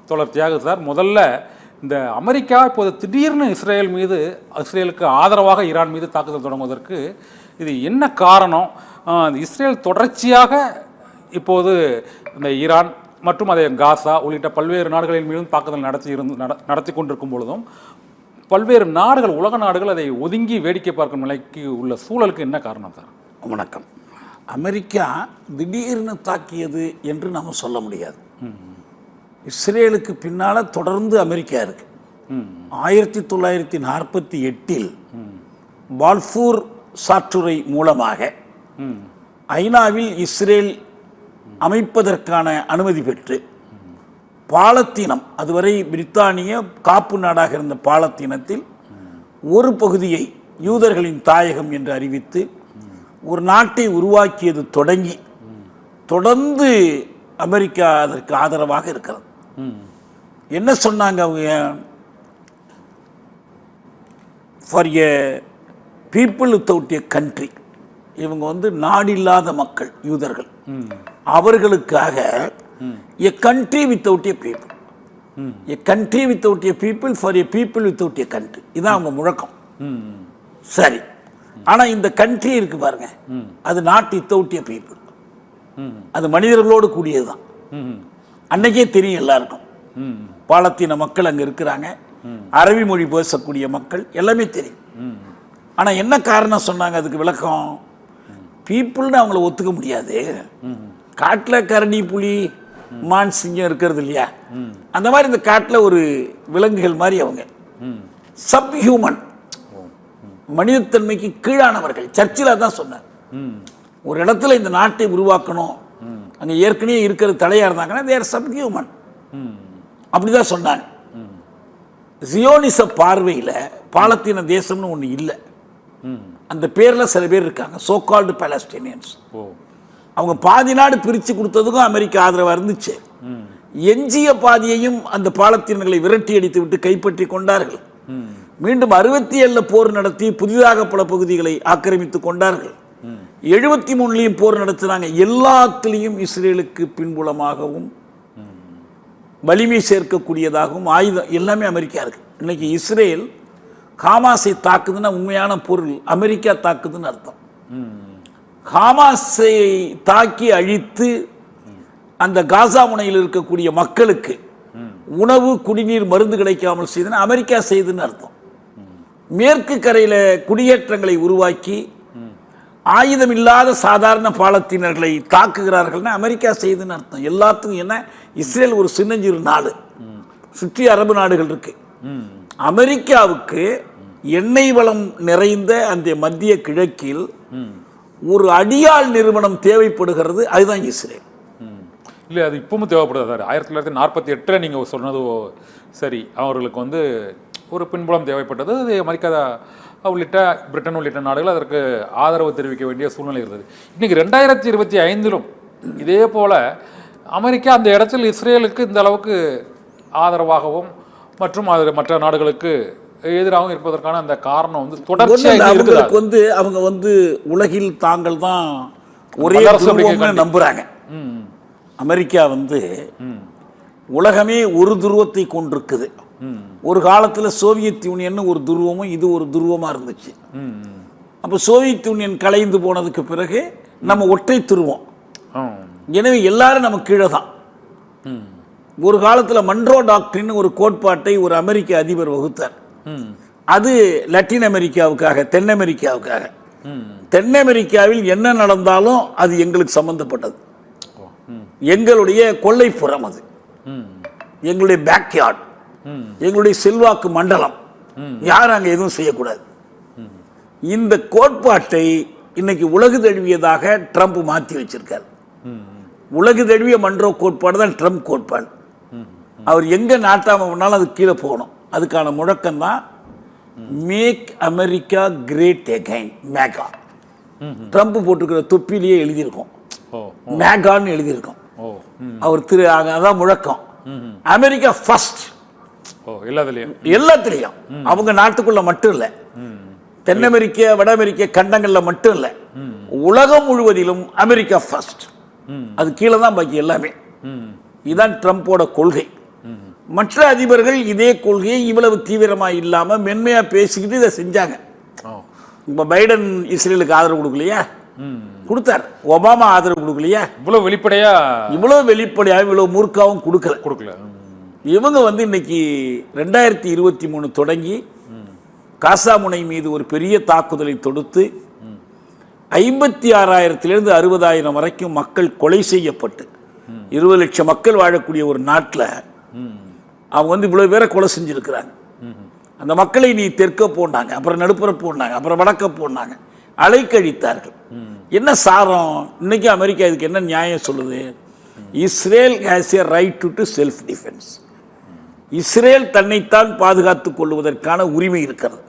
தோழர் தியாகு சார், முதல்ல இந்த அமெரிக்கா இப்போது திடீர்னு இஸ்ரேலுக்கு ஆதரவாக ஈரான் மீது தாக்குதல் தொடங்குவதற்கு இது என்ன காரணம்? இஸ்ரேல் தொடர்ச்சியாக இப்போது இந்த ஈரான் மற்றும் அதே காசா உள்ளிட்ட பல்வேறு நாடுகளின் மீதும் தாக்குதல் நடத்தி கொண்டிருக்கும் பொழுதும் பல்வேறு நாடுகள், உலக நாடுகள் அதை ஒதுங்கி வேடிக்கை பார்க்கும் நிலைக்கு உள்ள சூழலுக்கு என்ன காரணம் சார்? வணக்கம். அமெரிக்கா திடீர்னு தாக்கியது என்று நாம் சொல்ல முடியாது. இஸ்ரேலுக்கு பின்னால் தொடர்ந்து அமெரிக்கா இருக்கு. 1948 பால்ஃபூர் சாற்றுரை மூலமாக ஐநாவில் இஸ்ரேல் அமைப்பதற்கான அனுமதி பெற்று பாலத்தீனம், அதுவரை பிரித்தானிய காப்பு நாடாக இருந்த பாலத்தீனத்தில் ஒரு பகுதியை யூதர்களின் தாயகம் என்று அறிவித்து ஒரு நாட்டை உருவாக்கியது தொடங்கி தொடர்ந்து அமெரிக்கா அதற்கு ஆதரவாக இருக்கிறது. என்ன சொன்னாங்க அவங்க? For a people without a country, இவங்க நாடில்லாத மக்கள் யூதர்கள், அவர்களுக்காக எ country without a people, a country without a people for a people without a country, இதுதான் அவங்க முழக்கம். சரி, ஆனா இந்த கண்ட்ரி இருக்கு பாருங்க, அது நாட் வித்தவுட் எ பீப்புள், அது மனிதர்களோடு கூடியதுதான். அன்னைக்கே தெரியும் எல்லாருக்கும், பாலத்தீன மக்கள் அங்க இருக்கிறாங்க, அரபி மொழி பேசக்கூடிய மக்கள், எல்லாமே தெரியும். ஆனா என்ன காரணம் சொன்னாங்க? அதுக்கு விளக்கம், பீப்புள்னு அவங்கள ஒத்துக்க முடியாது. காட்டில் கரடி, புலி, மான், சிங்கம் இருக்கிறது இல்லையா, அந்த மாதிரி இந்த காட்டில் ஒரு விலங்குகள் மாதிரி அவங்க சப் ஹியூமன், மனிதத்தன்மைக்கு கீழானவர்கள். சர்ச்சில் தான் சொன்னார், ஒரு இடத்துல இந்த நாட்டை உருவாக்கணும், அங்கே ஏற்கனவே இருக்கிறது தலையா இருந்தாங்கன்னா தேர் சப் ஹியூமன், அப்படிதான் சொன்னாங்க. ஜியோனிச பார்வையில் பாலத்தீன தேசம்னு ஒன்று இல்லை. அந்த பேரில் சில பேர் இருக்காங்க, சோ கால்டு பாலஸ்தீனியன்ஸ். அவங்க பாதி நாடு பிரித்து கொடுத்ததுக்கும் அமெரிக்கா ஆதரவாக இருந்துச்சு. எஞ்சிய பாதியையும் அந்த பாலத்தீனர்களை விரட்டி அடித்து விட்டு கைப்பற்றி கொண்டார்கள். மீண்டும் 67 போர் நடத்தி புதிதாக பல பகுதிகளை ஆக்கிரமித்து கொண்டார்கள். 73 போர் நடத்தினாங்க. எல்லாத்திலையும் இஸ்ரேலுக்கு பின்புலமாகவும் வலிமை சேர்க்கக்கூடியதாகவும் ஆயுதம் எல்லாமே அமெரிக்கா இருக்கு. இன்னைக்கு இஸ்ரேல் ஹமாஸை தாக்குதுன்னா உண்மையான பொருள் அமெரிக்கா தாக்குதுன்னு அர்த்தம். ஹமாஸை தாக்கி அழித்து அந்த காசா முனையில் இருக்கக்கூடிய மக்களுக்கு உணவு, குடிநீர், மருந்து கிடைக்காமல் செய்துன்னா அமெரிக்கா செய்துன்னு அர்த்தம். மேற்கு கரையில் குடியேற்றங்களை உருவாக்கி ஆயுதம் இல்லாத சாதாரண பாலத்தீனர்களை தாக்குகிறார்கள்னா அமெரிக்கா செய்துன்னு அர்த்தம். எல்லாத்துக்கும் என்ன, இஸ்ரேல் ஒரு சின்னஞ்சிறு நாடு, சுற்றி அரபு நாடுகள் இருக்கு. அமெரிக்காவுக்கு எண்ணெய் வளம் நிறைந்த அந்த மத்திய கிழக்கில் ஒரு அடியாள் நிறுவனம் தேவைப்படுகிறது, அதுதான் இஸ்ரேல். இல்லை, அது இப்பவும் தேவைப்படுது சார். 1948 நீங்கள் சொன்னது சரி, அவர்களுக்கு ஒரு பின்புலம் தேவைப்பட்டது. அது அமெரிக்கா உள்ளிட்ட பிரிட்டன் உள்ளிட்ட நாடுகள் அதற்கு ஆதரவு தெரிவிக்க வேண்டிய சூழ்நிலை இருந்தது. இன்னைக்கு 2025 இதே போல அமெரிக்கா அந்த இடத்தில் இஸ்ரேலுக்கு இந்த அளவுக்கு ஆதரவாகவும் மற்றும் அது மற்ற நாடுகளுக்கு எதிராகவும் இருப்பதற்கான அந்த காரணம் தொடர்ச்சியாக அவங்க உலகில் தாங்கள் தான் ஒரே நம்புறாங்க. அமெரிக்கா உலகமே ஒரு துருவத்தை கொண்டிருக்குது. ஒரு காலத்தில் சோவியத் யூனியன் ஒரு துருவமும் இது ஒரு துருவமா இருந்துச்சு. அப்போ சோவியத் யூனியன் கலைந்து போனதுக்கு பிறகு நம்ம ஒற்றை துருவம். எனவே எல்லாரும் நம்ம கீழே தான். ஒரு காலத்தில் மன்ரோ டாக்டரின் ஒரு கோட்பாட்டை ஒரு அமெரிக்க அதிபர் வகுத்தார். அது லத்தீன் அமெரிக்காவுக்காக, தென் அமெரிக்காவுக்காக. தென் அமெரிக்காவில் என்ன நடந்தாலும் அது எங்களுக்கு சம்பந்தப்பட்டது, எங்களுடைய கொள்ளைப்புறம், அது எங்களுடைய பேக்யார்ட், எங்களுடைய செல்வாக்கு மண்டலம், யாரும் அங்கே எதுவும் செய்யக்கூடாது. இந்த கோட்பாட்டை இன்னைக்கு உலகு தழுவியதாக ட்ரம்ப் மாற்றி வச்சிருக்கார். உலகு தழுவிய மன்றோ கோட்பாடு தான் ட்ரம்ப் கோட்பாடு. அவர் எங்க நாட்டாம பண்ணாலும் அது கீழே போகணும். அதுக்கான முழக்கம் தான் make America great again, MAGA. Trump போட்டிருக்கிற தொப்பிலேயே எழுதியிருக்கோம், மேகான்னு எழுதியிருக்கோம். அவர் அதான் முழக்கம், அமெரிக்கா ஃபர்ஸ்ட். எல்லாத்திலையும் அவங்க நாட்டுக்குள்ள மட்டும் இல்ல, தென் அமெரிக்க, வட அமெரிக்க கண்டங்கள்ல மட்டும் இல்ல, உலகம் முழுவதிலும் அமெரிக்கா ஃபர்ஸ்ட். அது கீழே தான் பாக்கி எல்லாமே. இதுதான் ட்ரம்போட கொள்கை. மற்ற அதிபர்கள் இதே கொள்கையை இவ்வளவு தீவிரமா இல்லாம மென்மையா பேசிக்கிட்டு இதை செஞ்சாங்க. இப்ப பைடன் இஸ்ரேலுக்கு ஆதரவு கொடுக்கலையா? கொடுத்தார். ஒபாமா ஆதரவு கொடுக்கலையா? இவ்வளவு வெளிப்படையா இவ்வளவு மூர்க்காவும் கொடுக்கல. இவங்க இன்னைக்கு 2023 தொடங்கி காசா முனை மீது ஒரு பெரிய தாக்குதலை தொடுத்து 56,000 60,000 வரைக்கும் மக்கள் கொலை செய்யப்பட்டு 20 லட்சம் மக்கள் வாழக்கூடிய ஒரு நாட்டில் அவங்க இவ்வளவு பேரை கொலை செஞ்சிருக்கிறாங்க. அந்த மக்களை நீ தெற்க போனாங்க, அப்புறம் நடுப்புற போனாங்க, அப்புறம் வடக்க போனாங்க, அலைக்கழித்தார்கள். என்ன சாரம்? இன்னைக்கு அமெரிக்கா இதுக்கு என்ன நியாயம் சொல்லுது? Israel has a right to self defence. Israel தன்னைத்தான் பாதுகாத்துக் கொள்வதற்கான உரிமை இருக்கிறது.